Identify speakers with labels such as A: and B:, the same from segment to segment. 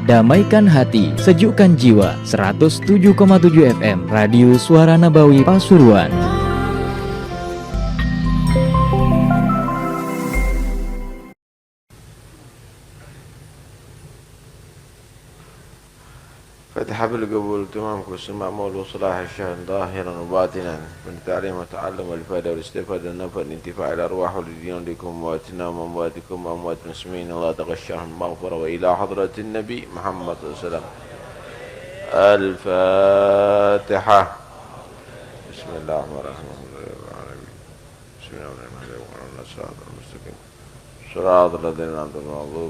A: Damaikan hati, sejukkan jiwa. 107,7 FM Radio Suara Nabawi Pasuruan.
B: فتح بالقبول تمام كل معمول وصلاح الشأن ظاهرا وباطنا من التعليم والتعلم والإفادة والاستفادة والنفع الانتفاع الأرواح والدين لكم واتنا وأمواتكم وأموات المسلمين الله تغشاهم المغفرة وإلى حضرة النبي محمد صلى الله عليه وسلم. الفاتحة. بسم الله الرحمن الرحيم. بسم الله الرحمن الرحيم. صراط الذين أنعمت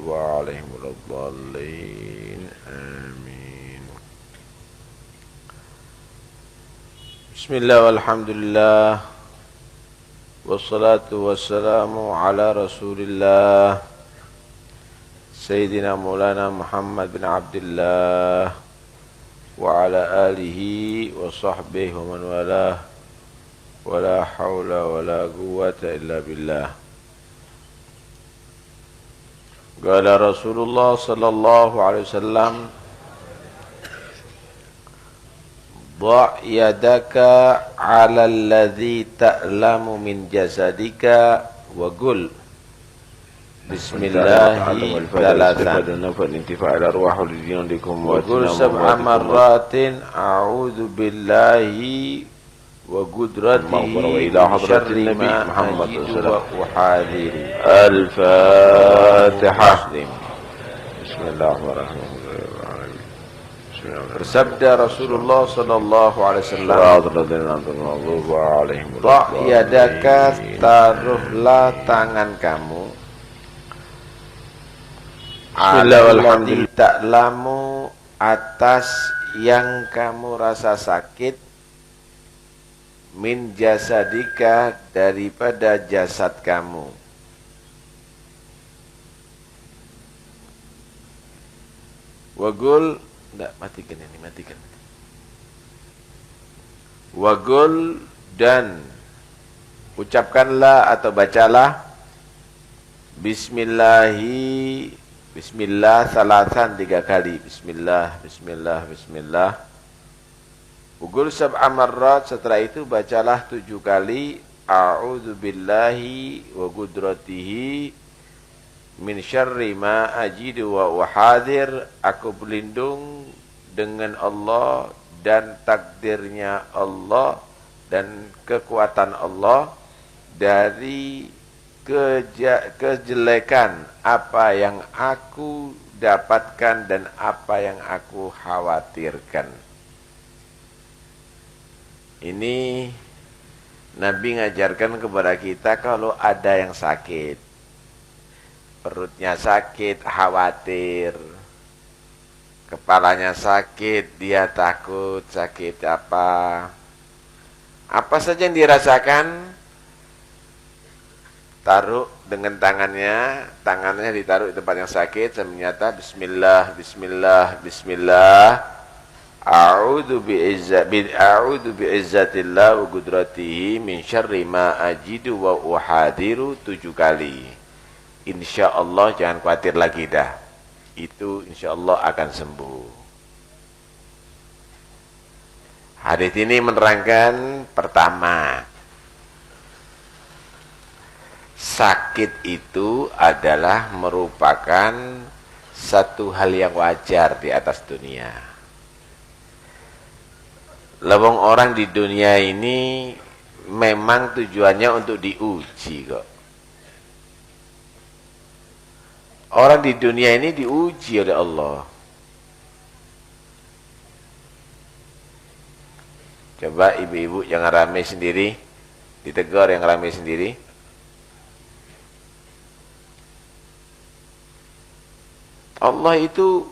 B: عليهم ولا الضالين آمين. Bismillah walhamdulillah wassalatu wassalamu ala rasulillah Sayyidina Maulana Muhammad bin Abdullah wa ala alihi wa sahbihi wa man walah wa la hawla wa la quwwata illa billah. Qala Rasulullah sallallahu alaihi wasallam Dha' yadaka 'ala alladhi ta'lamu min jasadika wa qul Bismillahi thalathan wa qul sab'a marratin a'udzu billahi wa qudratihi min syarri ma ajidu wa uhadhiru. Al-Fatihah. Bismillahirrahmanirrahim. Bersabda Rasulullah sallallahu alaihi wasallam, Dha' yadaka, taruhlah tangan kamu, alladzi ta'lamu, atas yang kamu rasa sakit, min jasadika, daripada jasad kamu. Wagul, enggak, matikan ini, matikan. Wagul, dan ucapkanlah atau bacalah Bismillahi, Bismillah salatan 3 kali. Bismillah, Bismillah, Bismillah. Wagul sab'a marrat, setelah itu bacalah 7 kali A'udzu billahi wa qudratihi min syarri ma ajidu wa uhadir, aku berlindung dengan Allah dan takdirnya Allah dan kekuatan Allah dari kejelekan apa yang aku dapatkan dan apa yang aku khawatirkan. Ini Nabi ngajarkan kepada kita kalau ada yang sakit, perutnya sakit, khawatir, kepalanya sakit, dia takut sakit apa saja yang dirasakan, taruh dengan tangannya ditaruh di tempat yang sakit, dan menyata Bismillah, Bismillah, Bismillah, A'udzu bi'izzatillah wa qudratihi min syarri ma ajidu wa uhadiru 7 kali. Insya Allah jangan khawatir lagi dah. Itu insya Allah akan sembuh. Hadis ini menerangkan pertama, sakit itu adalah merupakan satu hal yang wajar di atas dunia. Lewong orang di dunia ini memang tujuannya untuk diuji kok. Orang di dunia ini diuji oleh Allah. Coba ibu-ibu jangan ramai sendiri, ditegur yang ramai sendiri. Allah itu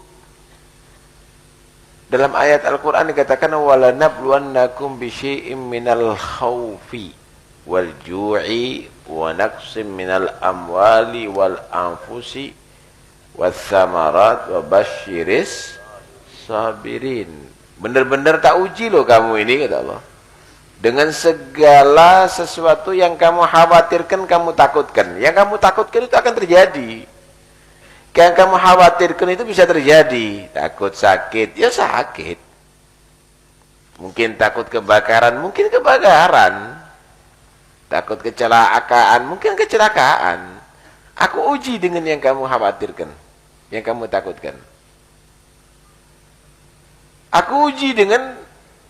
B: dalam ayat Al-Quran dikatakan وَلَنَبْلُوَنَّكُمْ بِشَيْءٍ مِّنَ الْخَوْفِ وَالْجُوعِ وَنَقْصٍ مِّنَ الْأَمْوَالِ وَالْأَنفُسِ wassamarat wa basyiris sabirin. Benar-benar tak uji loh kamu ini, kata Allah. Dengan segala sesuatu yang kamu khawatirkan, kamu takutkan. Yang kamu takutkan itu akan terjadi. Yang kamu khawatirkan itu bisa terjadi. Takut sakit, ya sakit. Mungkin takut kebakaran, mungkin kebakaran. Takut kecelakaan, mungkin kecelakaan. Aku uji dengan yang kamu khawatirkan, yang kamu takutkan. Aku uji dengan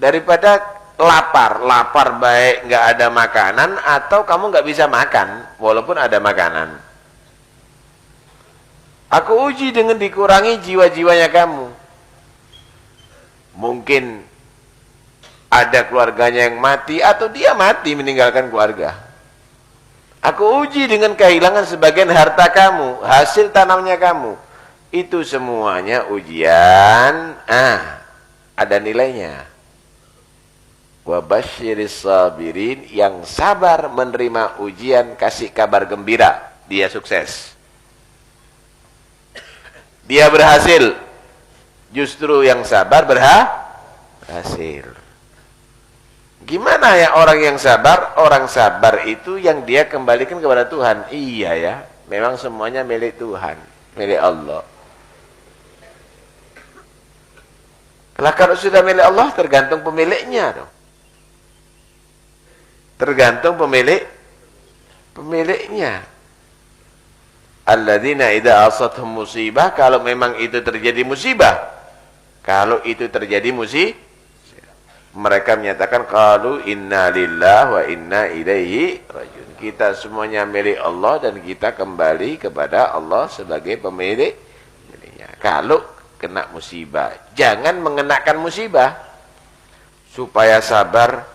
B: daripada lapar baik nggak ada makanan, atau kamu nggak bisa makan walaupun ada makanan. Aku uji dengan dikurangi jiwa-jiwanya kamu. Mungkin ada keluarganya yang mati, atau dia mati meninggalkan keluarga. Aku uji dengan kehilangan sebagian harta kamu, hasil tanamnya kamu. Itu semuanya ujian, ada nilainya. Wa basyiris sabirin, yang sabar menerima ujian, kasih kabar gembira, dia sukses. Dia berhasil. Justru yang sabar berhasil. Gimana ya orang yang sabar? Orang sabar itu yang dia kembalikan kepada Tuhan. Iya ya, memang semuanya milik Tuhan, milik Allah. Lah kalau sudah milik Allah, tergantung pemiliknya dong. Tergantung pemiliknya. Alladzina idza asathum musibah, kalau memang itu terjadi musibah. Kalau itu terjadi musibah, mereka menyatakan qalu inna lillahi wa inna ilaihi rajiun. Kita semuanya milik Allah dan kita kembali kepada Allah sebagai pemiliknya. Kalau kena musibah, jangan mengenakan musibah supaya sabar.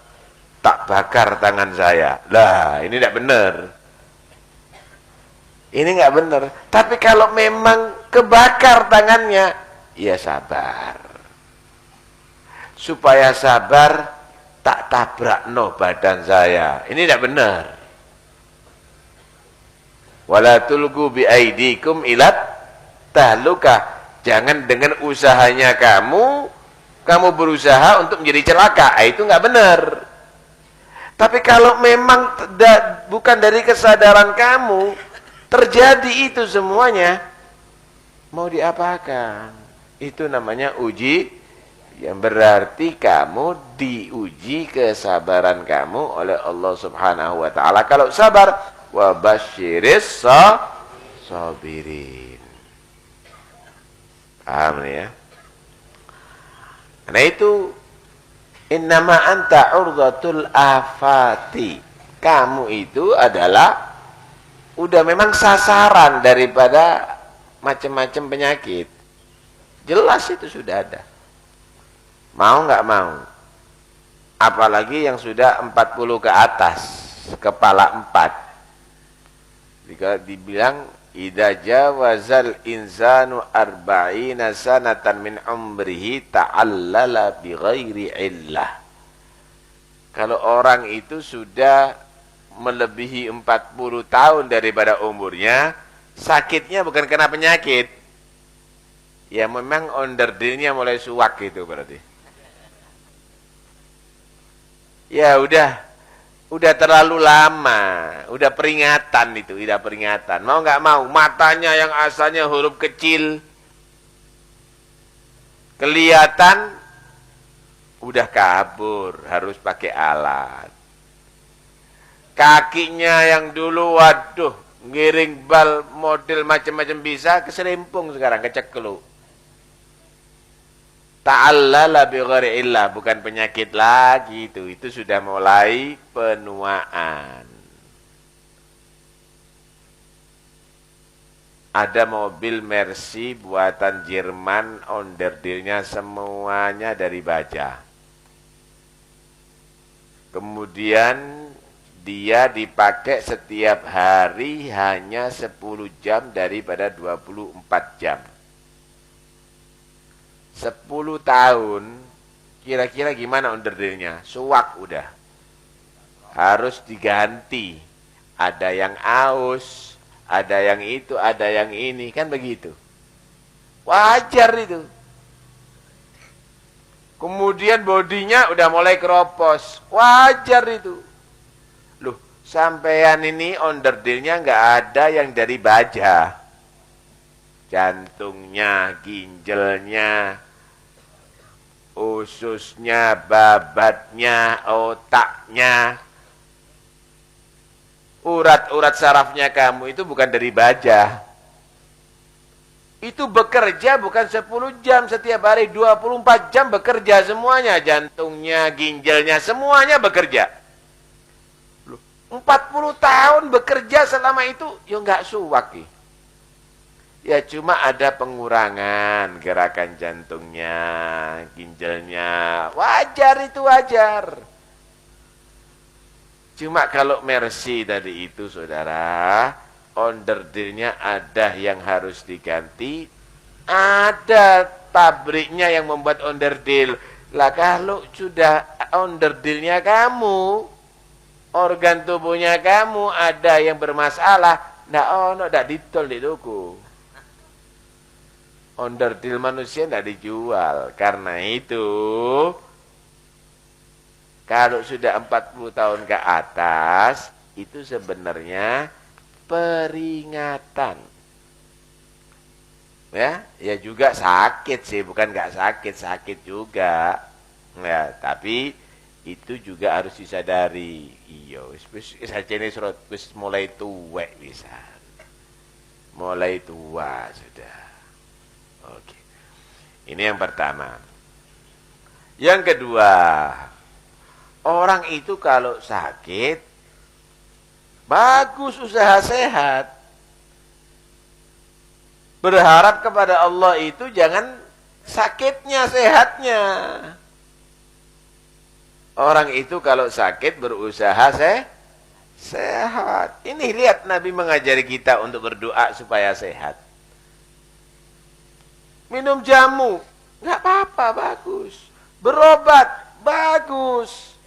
B: Tak bakar tangan saya. Lah, ini tidak benar. Ini nggak benar. Tapi kalau memang kebakar tangannya, ya sabar. Supaya sabar, tak tabrak no badan saya. Ini tidak benar. Wala tulqu bi aidikum ilat tahluka. Jangan dengan usahanya kamu berusaha untuk menjadi celaka. Itu nggak benar. Tapi kalau memang bukan dari kesadaran kamu, terjadi itu semuanya, mau diapakan? Itu namanya uji, yang berarti kamu diuji kesabaran kamu oleh Allah Subhanahu wa Ta'ala. Kalau sabar, wa basyiris sabirin. Paham ya? Karena itu, innama anta urdatul afati. Kamu itu adalah udah memang sasaran daripada macam-macam penyakit. Jelas itu sudah ada. Mau nggak mau. Apalagi yang sudah 40 ke atas, kepala 4. Jika dibilang idza jawazal insanu arba'ina sanatan min umrihi ta'allala bi ghairi illah. Kalau orang itu sudah melebihi 40 tahun daripada umurnya, sakitnya bukan kena penyakit. Ya memang onderdilnya mulai suwak gitu berarti. Ya udah terlalu lama, udah peringatan itu, udah peringatan. Mau nggak mau, matanya yang asalnya huruf kecil, kelihatan, udah kabur, harus pakai alat. Kakinya yang dulu, waduh, ngiring bal model macam-macam bisa, keserimpung sekarang, kecekluk. Ta'allala bi ghairi illah, bukan penyakit lagi itu sudah mulai penuaan. Ada mobil Mercy buatan Jerman, onderdilnya semuanya dari baja. Kemudian dia dipakai setiap hari hanya 10 jam daripada 24 jam. 10 tahun, kira-kira gimana onderdilnya? Suwak udah. Harus diganti. Ada yang aus, ada yang itu, ada yang ini. Kan begitu. Wajar itu. Kemudian bodinya udah mulai keropos. Wajar itu. Loh, sampean ini onderdilnya nggak ada yang dari baja. Jantungnya, ginjalnya, ususnya, babatnya, otaknya, urat-urat sarafnya kamu itu bukan dari baja. Itu bekerja bukan 10 jam setiap hari, 24 jam bekerja semuanya. Jantungnya, ginjalnya, semuanya bekerja. 40 tahun bekerja selama itu, ya nggak suwak. Ya cuma ada pengurangan gerakan jantungnya, ginjalnya. Wajar itu, wajar. Cuma kalau Mercy tadi itu, saudara, onderdilnya ada yang harus diganti, ada pabriknya yang membuat onderdil. Lah kalau sudah onderdilnya kamu, organ tubuhnya kamu ada yang bermasalah, ndak ditol di toko. Onderdil manusia ndak dijual. Karena itu, kalau sudah 40 tahun ke atas, itu sebenarnya peringatan. Ya juga sakit sih, bukan nggak sakit, sakit juga. Ya, tapi itu juga harus disadari. Iya, wis mulai tuwek bisa. Mulai tua sudah. Oke. Ini yang pertama. Yang kedua, orang itu kalau sakit bagus usaha sehat. Berharap kepada Allah itu jangan sakitnya, sehatnya. Orang itu kalau sakit berusaha sehat. Ini lihat Nabi mengajari kita untuk berdoa supaya sehat. Minum jamu, nggak apa-apa, bagus. Berobat, bagus.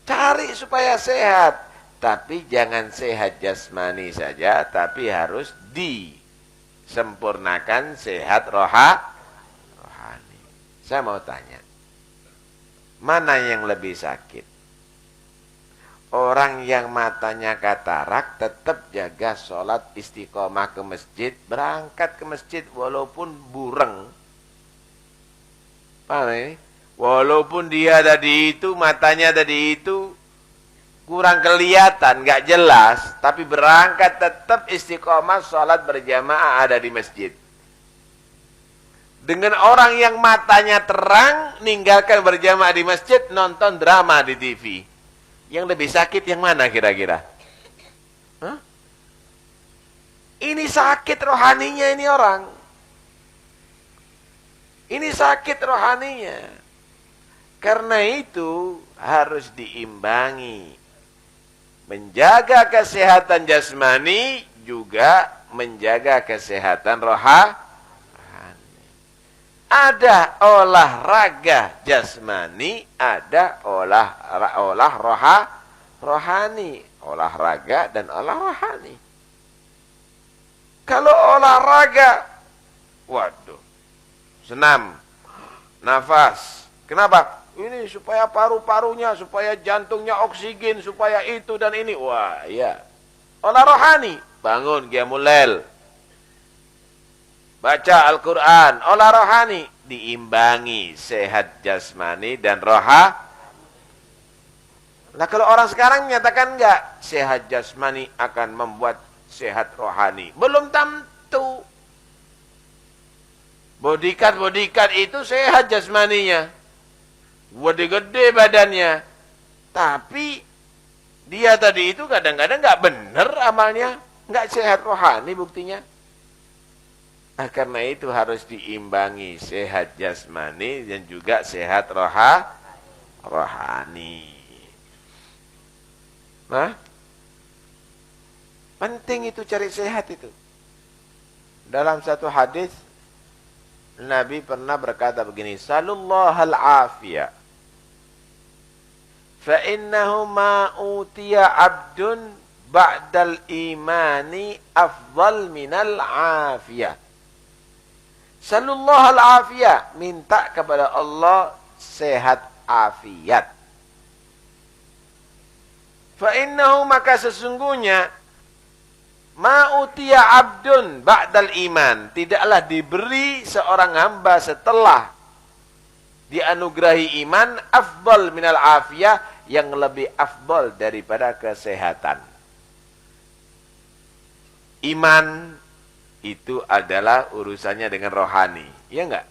B: Cari supaya sehat. Tapi jangan sehat jasmani saja, tapi harus disempurnakan sehat rohani. Saya mau tanya, mana yang lebih sakit? Orang yang matanya katarak tetap jaga sholat istiqomah ke masjid, berangkat ke masjid walaupun bureng. Paham ini? Walaupun dia tadi itu, matanya tadi itu kurang kelihatan, nggak jelas, tapi berangkat tetap istiqomah sholat berjamaah ada di masjid. Dengan orang yang matanya terang, ninggalkan berjamaah di masjid, nonton drama di TV. Yang lebih sakit yang mana kira-kira? Hah? Ini sakit rohaninya ini orang. Ini sakit rohaninya. Karena itu harus diimbangi. Menjaga kesehatan jasmani juga menjaga kesehatan rohani. Ada olahraga jasmani, ada rohani, olahraga dan olah rohani. Kalau olahraga, waduh, senam, nafas. Kenapa? Ini supaya paru-parunya, supaya jantungnya oksigen, supaya itu dan ini. Wah, ya. Olah rohani, bangun qiyamul lail. Baca Al-Quran, olah rohani, diimbangi sehat jasmani dan rohani. Nah kalau orang sekarang menyatakan enggak, sehat jasmani akan membuat sehat rohani. Belum tentu. Bodyguard itu sehat jasmaninya. Gede badannya. Tapi dia tadi itu kadang-kadang enggak benar amalnya. Enggak sehat rohani buktinya. Nah, karena itu harus diimbangi sehat jasmani dan juga sehat rohani. Nah, penting itu cari sehat itu. Dalam satu hadis Nabi pernah berkata begini, "Sallallahu al-afiyah. Fa innahu ma utiya 'abdun ba'dal imani afdal minal afiyah." Sallallahu al-afiyah, minta kepada Allah sehat afiat. Fa innahu, maka sesungguhnya ma'utiya abdun ba'dal iman, tidaklah diberi seorang hamba setelah dianugerahi iman afdal minal afiyah, yang lebih afdal daripada kesehatan. Iman itu adalah urusannya dengan rohani, ya enggak?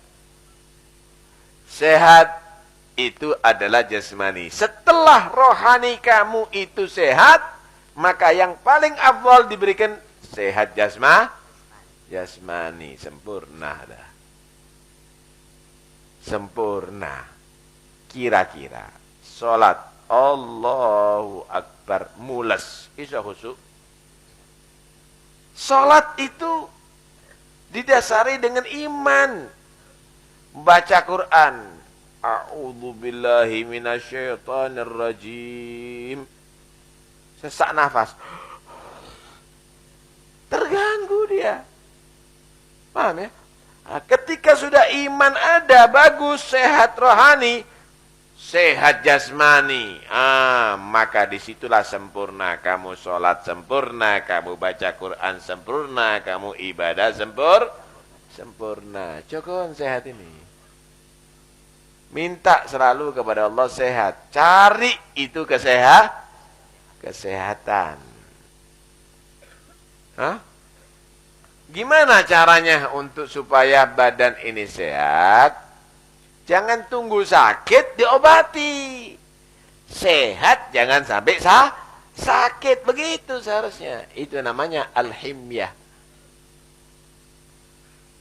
B: Sehat itu adalah jasmani. Setelah rohani kamu itu sehat, maka yang paling afdal diberikan sehat jasmani, sempurna dah. Sempurna. Kira-kira salat Allahu Akbar mulas, isa khusyuk. Salat itu didasari dengan iman. Baca Quran, a'udzubillahi minasyaitonirrajim. Sesak nafas, terganggu dia. Paham ya? Nah, ketika sudah iman ada, bagus, sehat rohani, sehat jasmani, maka disitulah sempurna. Kamu sholat sempurna, kamu baca Quran sempurna, kamu ibadah sempurna. Cokon sehat ini. Minta selalu kepada Allah sehat. Cari itu kesehatan. Hah? Gimana caranya untuk supaya badan ini sehat? Jangan tunggu sakit diobati. Sehat jangan sampai sakit. Begitu seharusnya. Itu namanya al-himyah.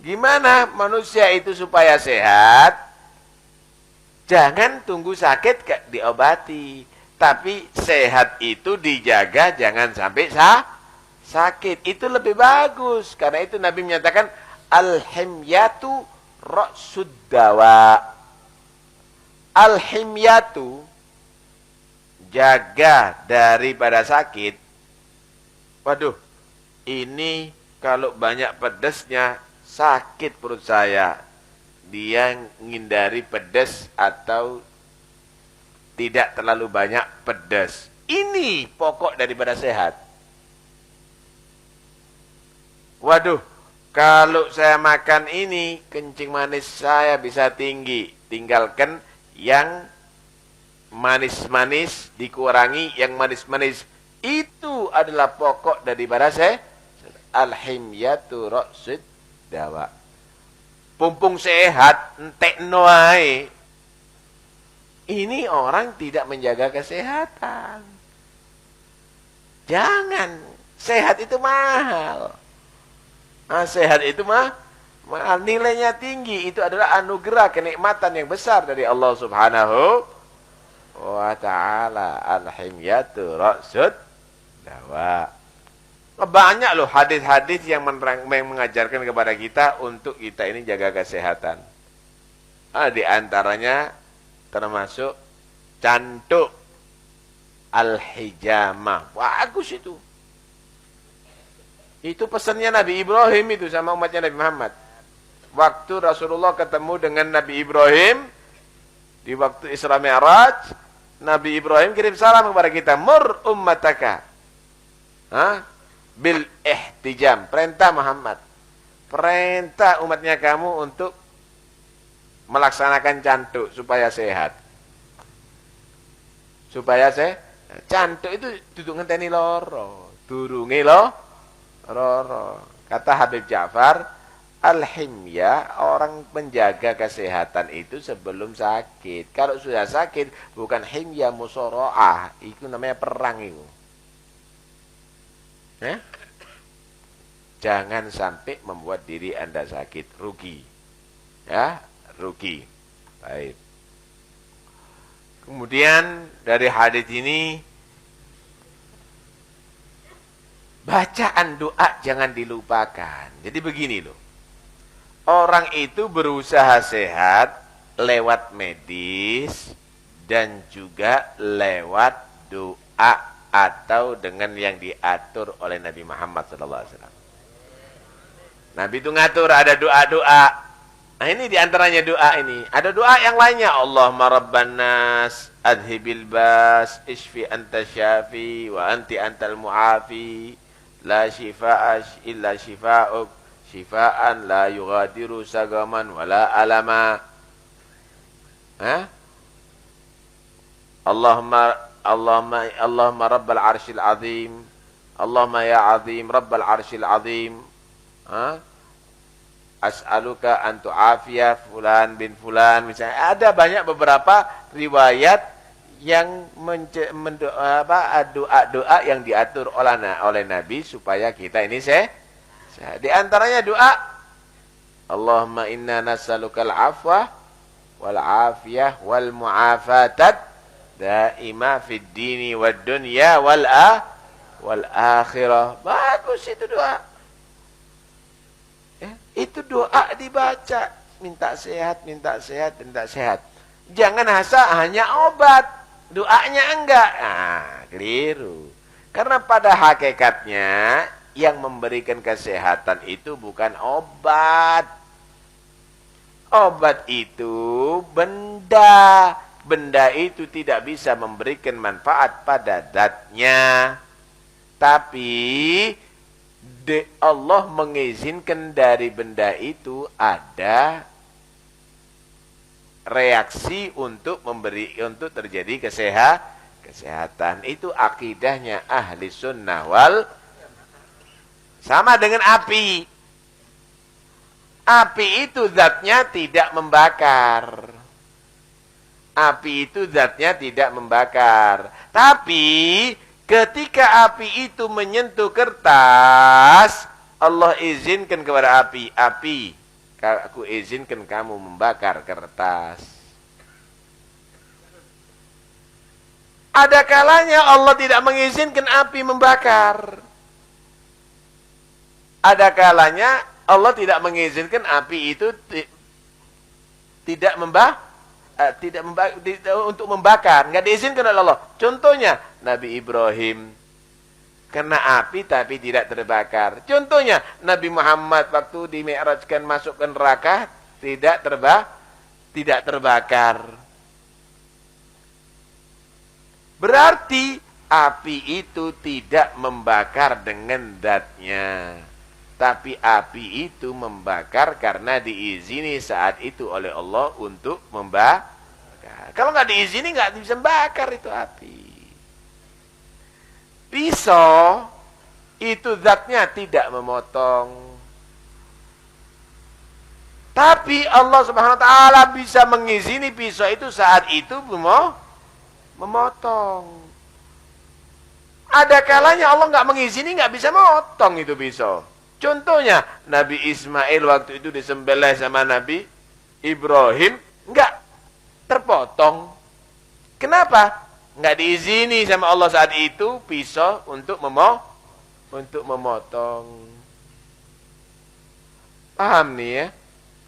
B: Gimana manusia itu supaya sehat? Jangan tunggu sakit diobati. Tapi sehat itu dijaga jangan sampai sakit. Itu lebih bagus. Karena itu Nabi menyatakan al-himyatu ra'sud dawa. Al-himyatu, jaga daripada sakit. Waduh, ini kalau banyak pedasnya sakit perut saya. Dia menghindari pedas atau tidak terlalu banyak pedas. Ini pokok daripada sehat. Waduh, kalau saya makan ini, kencing manis saya bisa tinggi. Tinggalkan yang manis-manis, dikurangi yang manis-manis. Itu adalah pokok daripada sehat. Al-himyatu ra'sud dawa. Pumpung sehat, entek noai. Ini orang tidak menjaga kesehatan. Jangan. Sehat itu mahal. Sehat itu mahal. Nilainya tinggi. Itu adalah anugerah, kenikmatan yang besar dari Allah Subhanahu wa ta'ala. Al-himyatu ra'sud dawa. Banyak loh hadis-hadis yang mengajarkan kepada kita untuk kita ini jaga kesehatan. Di antaranya termasuk cantuk al-hijamah. Bagus itu. Itu pesannya Nabi Ibrahim itu sama umatnya Nabi Muhammad. Waktu Rasulullah ketemu dengan Nabi Ibrahim di waktu Isra Mi'raj, Nabi Ibrahim kirim salam kepada kita, mur ummataka bil ihtijam. Perintah Muhammad, perintah umatnya kamu untuk melaksanakan cantuk supaya sehat. Supaya cantuk itu duduk ngenteni loro, durunge loro. Kata Habib Ja'far, al-himyah, orang menjaga kesehatan itu sebelum sakit. Kalau sudah sakit, bukan himyah musoro'ah, itu namanya perang itu. Jangan sampai membuat diri Anda sakit, rugi. Ya, rugi. Baik. Kemudian dari hadis ini, bacaan doa jangan dilupakan. Jadi begini loh. Orang itu berusaha sehat lewat medis dan juga lewat doa atau dengan yang diatur oleh Nabi Muhammad SAW. Nabi itu ngatur ada doa-doa. Nah, ini diantaranya doa ini. Ada doa yang lainnya. Allahumma rabban nas, adhibil bas, ishfi anta syafi, wa anti antal mu'afi, la shifaa illa shifa'uk, shifaan la yughadiru sagaman wala alama. Allahumma rabbal arshil azim. Allahumma ya azim rabbal arshil azim. As'aluka an tu'afiya fulan bin fulan. Misalnya ada banyak beberapa riwayat yang doa yang diatur oleh Nabi supaya kita ini di antaranya doa Allahumma inna nas'alukal afwa wal afiyah wal mu'afatat daima fid dini wad dunya wal akhirah. Bagus itu doa. Itu doa dibaca, minta sehat, minta sehat, minta sehat. Jangan hanya obat, doanya enggak. Keliru. Karena pada hakikatnya yang memberikan kesehatan itu bukan obat. Obat itu benda. Benda itu tidak bisa memberikan manfaat pada zatnya. Tapi Allah mengizinkan dari benda itu ada reaksi untuk terjadi kesehatan. Itu akidahnya ahli sunnah wal sama dengan api. Api itu zatnya tidak membakar. Api itu zatnya tidak membakar. Tapi ketika api itu menyentuh kertas, Allah izinkan kepada api, aku izinkan kamu membakar kertas. Ada kalanya Allah tidak mengizinkan api membakar. Ada kalanya Allah tidak mengizinkan api itu untuk membakar, nggak diizinkan oleh Allah. Contohnya Nabi Ibrahim kena api tapi tidak terbakar. Contohnya Nabi Muhammad waktu di Mi'rajkan masuk ke neraka tidak terbakar. Berarti api itu tidak membakar dengan zatnya. Tapi api itu membakar karena diizini saat itu oleh Allah untuk membakar. Kalau nggak diizini nggak bisa membakar itu api. Pisau itu zatnya tidak memotong. Tapi Allah Subhanahu wa taala bisa mengizini pisau itu saat itu memotong. Ada kalanya Allah nggak mengizini nggak bisa memotong itu pisau. Contohnya, Nabi Ismail waktu itu disembelih sama Nabi Ibrahim, enggak terpotong. Kenapa? Enggak diizini sama Allah saat itu pisau untuk memotong. Paham nih ya?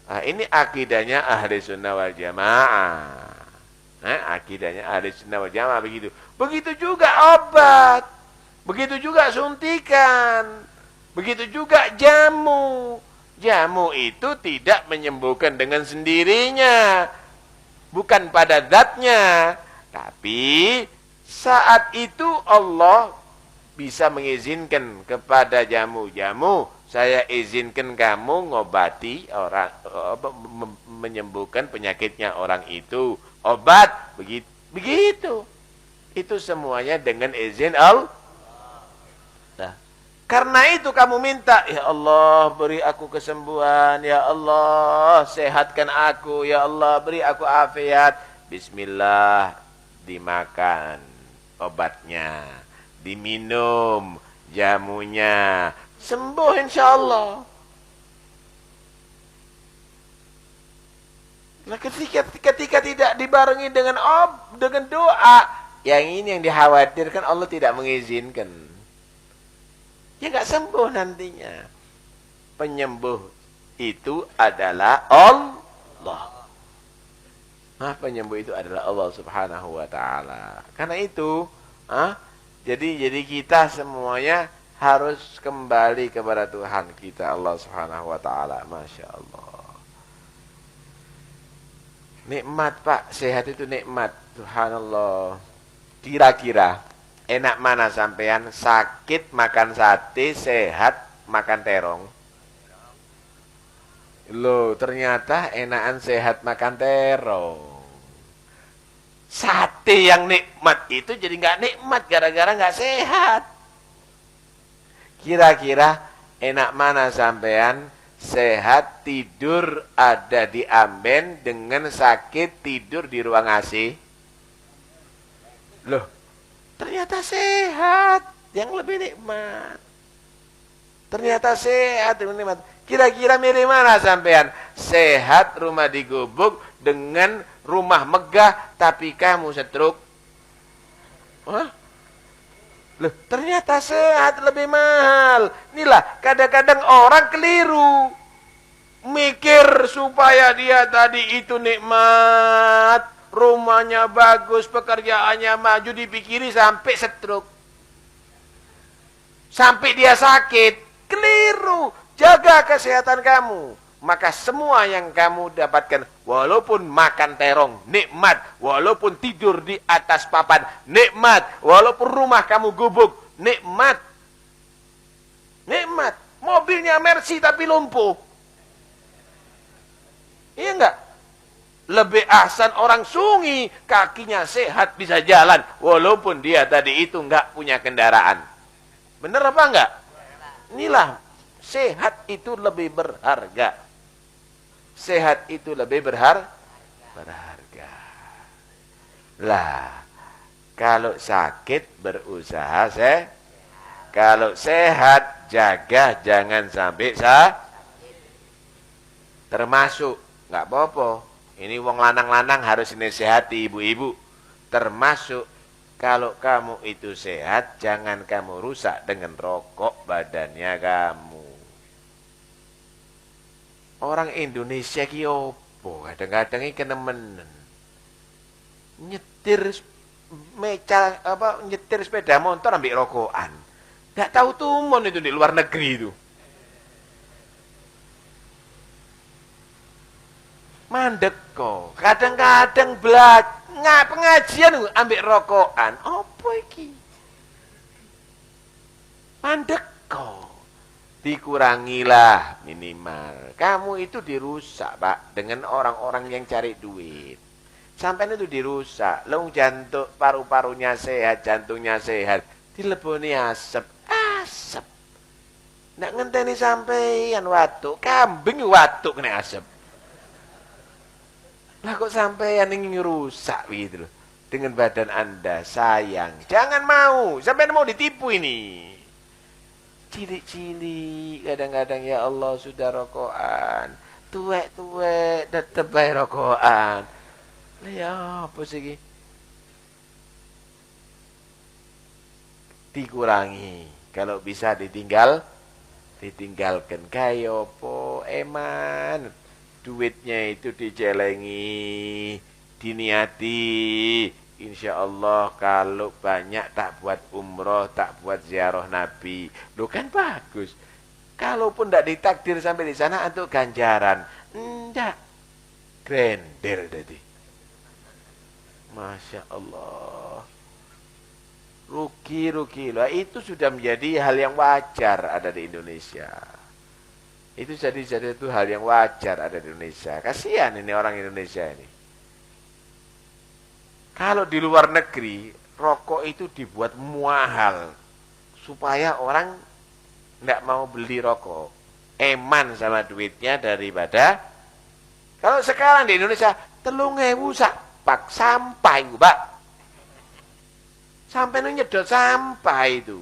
B: Nah, ini akidahnya ahli sunnah wal jamaah. Akidahnya ahli sunnah wal jamaah begitu. Begitu juga obat. Begitu juga suntikan. Begitu juga jamu. Jamu itu tidak menyembuhkan dengan sendirinya. Bukan pada zatnya. Tapi saat itu Allah bisa mengizinkan kepada jamu-jamu. Saya izinkan kamu ngobati orang, menyembuhkan penyakitnya orang itu. Obat. Begitu. Itu semuanya dengan izin Allah. Karena itu kamu minta, ya Allah beri aku kesembuhan, ya Allah sehatkan aku, ya Allah beri aku afiat. Bismillah, dimakan obatnya, diminum jamunya, sembuh insyaallah. Nah ketika tidak dibarengi dengan doa, yang ini yang dikhawatirkan Allah tidak mengizinkan. Ya nggak sembuh nantinya. Penyembuh itu adalah Allah. Penyembuh itu adalah Allah Subhanahu wa taala. Karena itu, jadi kita semuanya harus kembali kepada Tuhan kita Allah Subhanahu wa taala. Masya Allah. Nikmat Pak, sehat itu nikmat. Subhanallah. Kira-kira enak mana sampean sakit makan sate, sehat makan terong? Loh, ternyata enakan sehat makan terong. Sate yang nikmat itu jadi nggak nikmat gara-gara nggak sehat. Kira-kira enak mana sampean sehat tidur ada di amben dengan sakit tidur di ruang AC? Loh, ternyata sehat yang lebih nikmat. Ternyata sehat yang nikmat. Kira-kira milih mana sampean? Sehat rumah digubuk dengan rumah megah tapi kamu stroke. Hah? Loh, ternyata sehat lebih mahal. Inilah kadang-kadang orang keliru. Mikir supaya dia tadi itu nikmat, rumahnya bagus, pekerjaannya maju, dipikiri sampai stroke. Sampai dia sakit. Keliru. Jaga kesehatan kamu. Maka semua yang kamu dapatkan, walaupun makan terong, nikmat. Walaupun tidur di atas papan, nikmat. Walaupun rumah kamu gubuk, nikmat. Nikmat. Mobilnya Mercy tapi lumpuh. Iya enggak? Lebih ahsan orang sungi, kakinya sehat bisa jalan. Walaupun dia tadi itu enggak punya kendaraan. Bener apa enggak? Inilah, sehat itu lebih berharga. Sehat itu lebih berharga. Lah, kalau sakit berusaha kalau sehat jaga jangan sampai termasuk nggak apa-apa. Ini wong lanang-lanang harus disehati ibu-ibu. Termasuk kalau kamu itu sehat jangan kamu rusak dengan rokok badannya kamu. Orang Indonesia ki opo kadang-kadang iki kenemenen. Nyetir nyetir sepeda motor ambil rokokan. Enggak tahu tumon itu di luar negeri itu. Mandek kok. Kadang-kadang pengajian ambil rokokan. Apa iki? Mandek kok. Dikurangilah minimal. Kamu itu dirusak, Pak, dengan orang-orang yang cari duit. Sampai itu dirusak. Long jantung, paru-parunya sehat, jantungnya sehat. Dileboni asap. Asap. Nggak ngenteni sampeyan watuk. Kambing watuk kena asap. Lah kok sampeyan ingin rusak gitu loh. Dengan badan Anda, sayang. Jangan mau. Sampeyan mau ditipu ini. Cilik-cilik kadang-kadang ya Allah sudah rokokan, tuwek-tuwek tetep bae rokokan. Lah ya apa sih? Dikurangi. Kalau bisa ditinggalkan kayak apa eman. Duitnya itu dicelengi, diniati. Insya Allah kalau banyak tak buat umroh, tak buat ziarah Nabi. Loh kan bagus. Kalaupun tidak ditakdir sampai di sana untuk ganjaran. Enggak. Grender tadi. Masya Allah. Rugi. Lah itu sudah menjadi hal yang wajar ada di Indonesia. Itu jadi itu hal yang wajar ada di Indonesia. Kasihan ini orang Indonesia ini. Kalau di luar negeri, rokok itu dibuat mahal. Supaya orang tidak mau beli rokok. Eman sama duitnya daripada. Kalau sekarang di Indonesia, 3.000 sak sampah itu, Pak. Sampai nyedot sampah itu.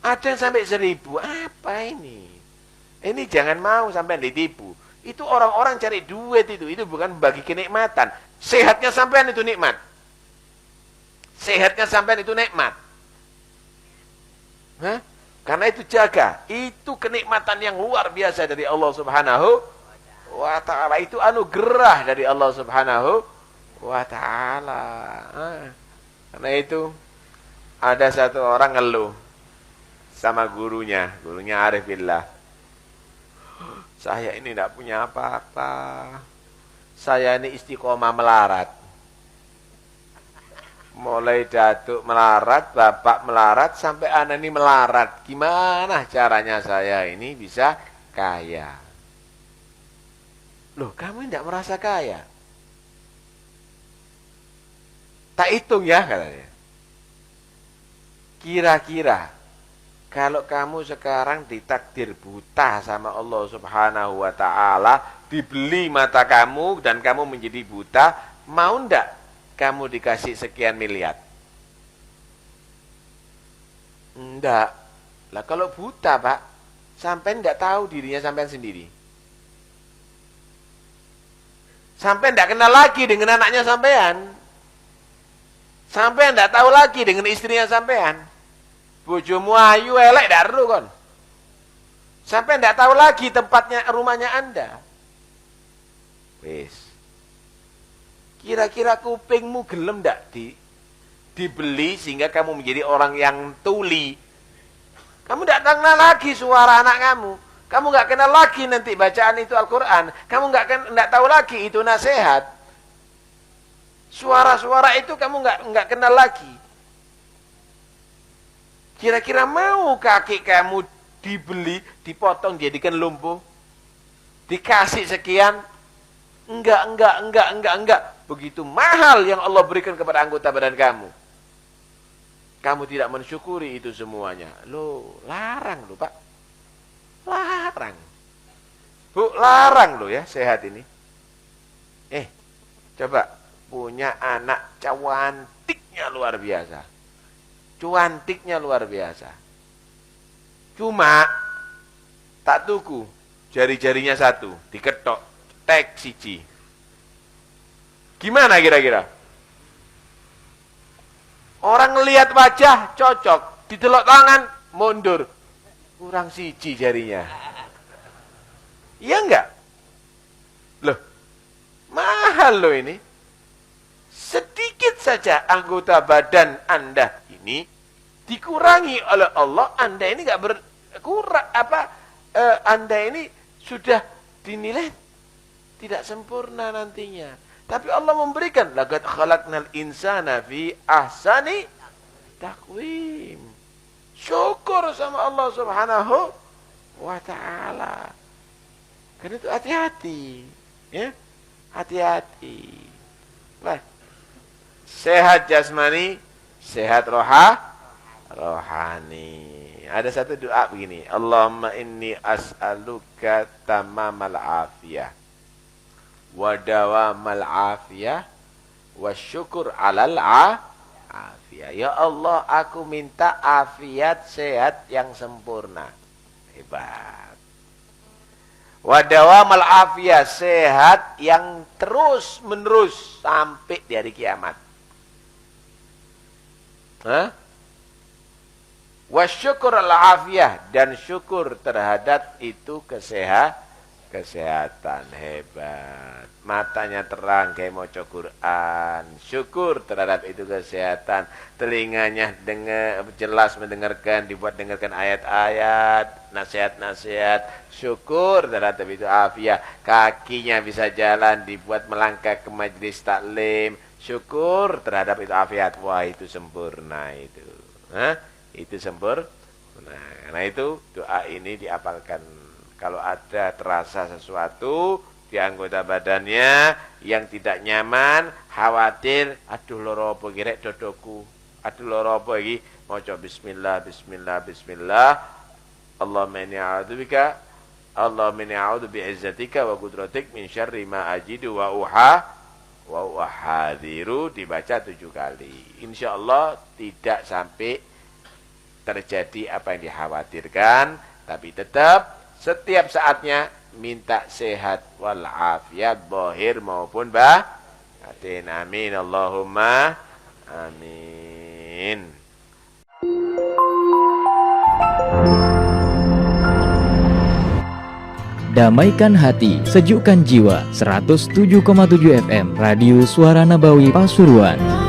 B: Ada yang sampai 1.000. Apa ini? Ini jangan mau sampai ditipu. Itu orang-orang cari duit itu. Itu bukan bagi kenikmatan. Sehatnya sampean itu nikmat. Sehatnya sampean itu nikmat. Hah? Karena itu jaga. Itu kenikmatan yang luar biasa dari Allah Subhanahu wa ta'ala. Itu anugerah dari Allah Subhanahu wa ta'ala. Karena itu ada satu orang ngeluh sama gurunya Arif billah. Saya ini tidak punya apa-apa. saya ini istiqomah melarat. Mulai datuk melarat, bapak melarat, sampai anak ini melarat. Gimana caranya saya ini bisa kaya? Loh, kamu tidak merasa kaya? Tak hitung ya, katanya. Kira-kira, kalau kamu sekarang ditakdir buta sama Allah Subhanahu wa ta'ala, dibeli mata kamu dan kamu menjadi buta, mau ndak kamu dikasih sekian miliar? Enggak. Lah kalau buta, Pak, sampai enggak tahu dirinya sampean sendiri. Sampai enggak kenal lagi dengan anaknya sampean. Sampai enggak tahu lagi dengan istrinya sampean. Bojomu ayu elek ndak ero kon. Sampai enggak tahu lagi tempatnya rumahnya Anda. Wis. Kira-kira kupingmu gelem ndak dibeli sehingga kamu menjadi orang yang tuli? Kamu ndak kenal lagi suara anak kamu. Kamu nggak kenal lagi nanti bacaan itu Al-Quran. Kamu nggak tahu lagi itu nasihat. Suara-suara itu kamu nggak kenal lagi. Kira-kira mau kaki kamu dibeli, dipotong jadikan lumpuh? Dikasih sekian? Enggak. Begitu mahal yang Allah berikan kepada anggota badan kamu. Kamu tidak mensyukuri itu semuanya. Loh, larang loh, Pak. Larang. Bu, larang loh ya sehat ini. Coba punya anak cantiknya luar biasa. Cuantiknya luar biasa. Cuma tak tuku, jari-jarinya satu, diketok, tek siji. Gimana kira-kira? Orang ngelihat wajah cocok, didelok tangan mundur. Kurang siji jarinya. Iya enggak? Loh, mahal loh ini. Sedikit saja anggota badan Anda ini dikurangi oleh Allah, Anda ini enggak berkurang Anda ini sudah dinilai tidak sempurna nantinya. Tapi Allah memberikan, laqad khalaqnal insana fi ahsani taqwim. Syukur sama Allah Subhanahu wa ta'ala. Karena itu hati-hati, ya. Hati-hati. Nah, sehat jasmani, sehat rohani. Ada satu doa begini, Allahumma inni as'aluka tamamal afiyah wa dawamal afiyah wa syukur alal afiyah. Ya Allah, aku minta afiat sehat yang sempurna. Hebat. Wa dawamal afiyah, sehat yang terus menerus sampai di hari kiamat. Wa syukur alal afiyah, dan syukur terhadap itu kesehatan. Hebat. Matanya terang kayak maca Quran, syukur terhadap itu kesehatan. Telinganya jelas mendengarkan, dibuat dengarkan ayat-ayat, nasihat-nasihat, syukur terhadap itu afiah. Kakinya bisa jalan, dibuat melangkah ke majelis taklim, syukur terhadap itu afiat. Wah, itu sempurna itu. Itu sempurna. Nah, itu doa ini diapalkan. Kalau ada terasa sesuatu di anggota badannya yang tidak nyaman, khawatir, aduh loro apa iki rek dodoku, aduh loro apa iki, maca bismillah, Allahumma inni a'udzu bi'izzatika wa qudratik min syarri ma ajidu wa uhadhiru, dibaca 7 kali. Insyaallah tidak sampai terjadi apa yang dikhawatirkan, tapi tetap setiap saatnya minta sehat wal afiat zahir maupun batin. Amin Allahumma amin.
A: Damaikan hati, sejukkan jiwa. 107,7 FM Radio Suara Nabawi Pasuruan.